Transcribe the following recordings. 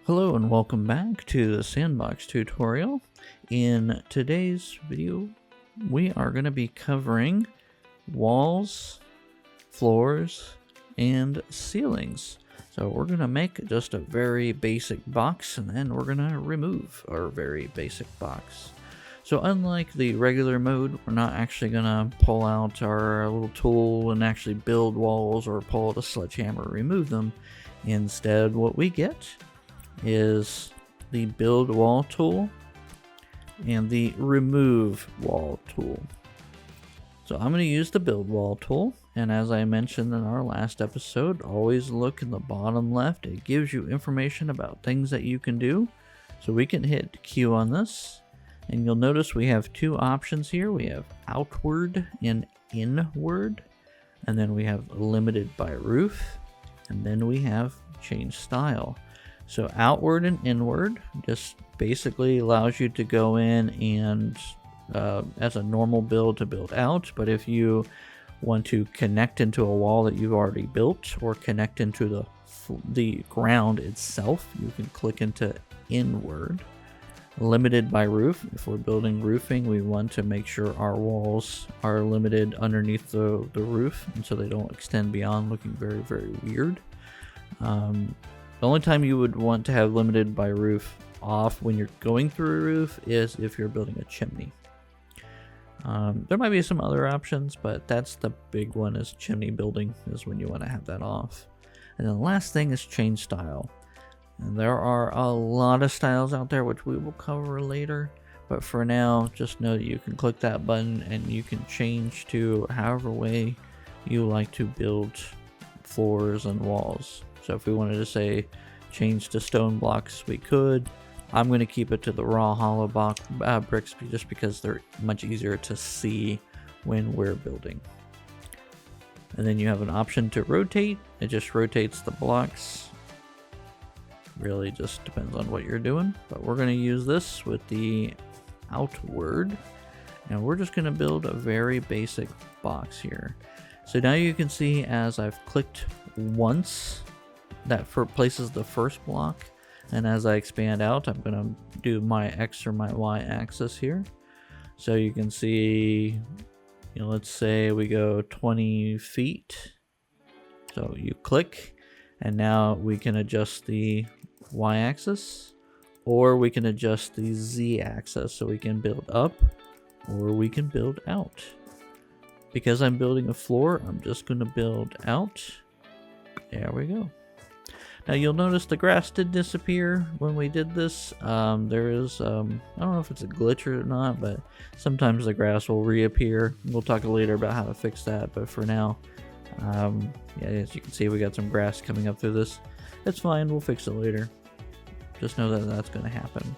Hello and welcome back to the Sandbox tutorial. In today's video, we are going to be covering walls, floors, and ceilings. So we're going to make just a very basic box, and then we're going to remove our very basic box. So unlike the regular mode, we're not actually going to pull out our little tool and actually build walls or pull out a sledgehammer and remove them. Instead, what we get is the build wall tool and the remove wall tool. So I'm going to use the build wall tool, and as I mentioned in our last episode, always look in the bottom left. It gives you information about things that you can do. So we can hit Q on this, and you'll notice we have two options here. We have outward and inward, and then we have limited by roof, and then we have change style. So outward and inward just basically allows you to go in and as a normal build to build out. But if you want to connect into a wall that you've already built or connect into the ground itself, you can click into inward. Limited by roof. If we're building roofing, we want to make sure our walls are limited underneath the roof, and so they don't extend beyond, looking very, very weird. The only time you would want to have limited by roof off when you're going through a roof is if you're building a chimney. There might be some other options, but that's the big one, is chimney building is when you want to have that off. And then the last thing is change style. And there are a lot of styles out there which we will cover later, but for now just know that you can click that button and you can change to however way you like to build floors and walls. So if we wanted to say change to stone blocks, we could. I'm going to keep it to the raw hollow block bricks just because they're much easier to see when we're building. And then you have an option to rotate. It just rotates the blocks. Really just depends on what you're doing. But we're going to use this with the outward. And we're just going to build a very basic box here. So now you can see as I've clicked once, that places the first block, and as I expand out, I'm going to do my X or my Y axis here. So you can see, let's say we go 20 feet. So you click, and now we can adjust the Y axis, or we can adjust the Z axis, so we can build up or we can build out. Because I'm building a floor, I'm just going to build out. There we go. Now you'll notice the grass did disappear when we did this. There is, I don't know if it's a glitch or not, but sometimes the grass will reappear. We'll talk later about how to fix that, but for now, yeah, as you can see, we got some grass coming up through this. It's fine, we'll fix it later. Just know that that's going to happen.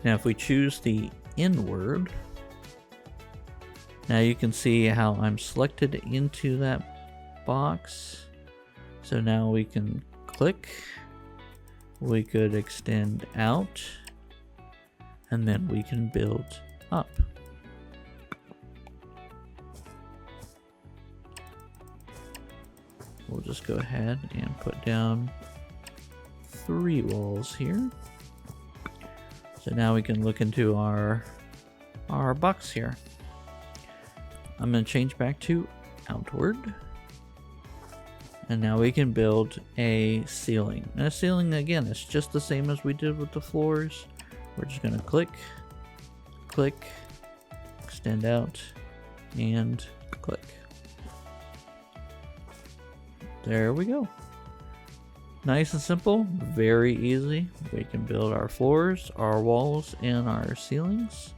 Now if we choose the inward, now you can see how I'm selected into that box. So now we can click, we could extend out, and then we can build up. We'll just go ahead and put down 3 walls here. So now we can look into our box here. I'm going to change back to outward. And now we can build a ceiling. And a ceiling, again, it's just the same as we did with the floors. We're just going to click, click, extend out, and click. There we go. Nice and simple, very easy. We can build our floors, our walls, and our ceilings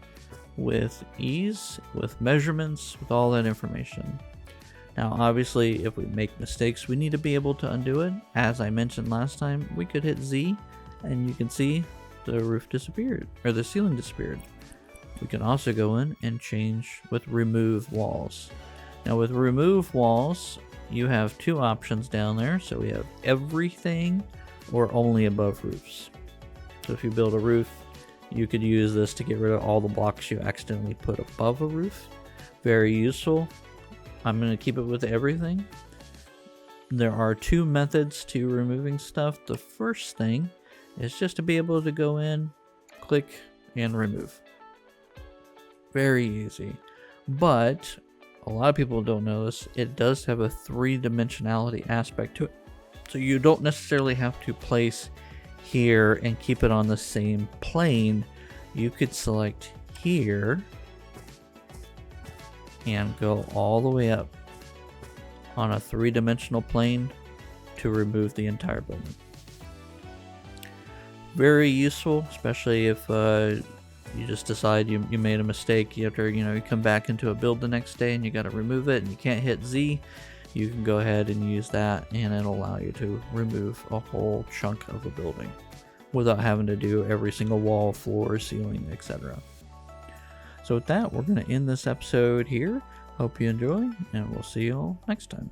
with ease, with measurements, with all that information. Now obviously if we make mistakes, we need to be able to undo it. As I mentioned last time, we could hit Z and you can see the roof disappeared, or the ceiling disappeared. We can also go in and change with remove walls. Now with remove walls, you have 2 options down there. So we have everything or only above roofs. So if you build a roof, you could use this to get rid of all the blocks you accidentally put above a roof. Very useful. I'm going to keep it with everything. There are two methods to removing stuff. The first thing is just to be able to go in, click, and remove. Very easy. But a lot of people don't know this. It does have a three-dimensionality aspect to it. So you don't necessarily have to place here and keep it on the same plane. You could select here and go all the way up on a three-dimensional plane to remove the entire building. Very useful, especially if you just decide you made a mistake after you come back into a build the next day and you got to remove it and you can't hit Z. You can go ahead and use that and it'll allow you to remove a whole chunk of a building without having to do every single wall, floor, ceiling, etc. So with that, we're going to end this episode here. Hope you enjoy, and we'll see you all next time.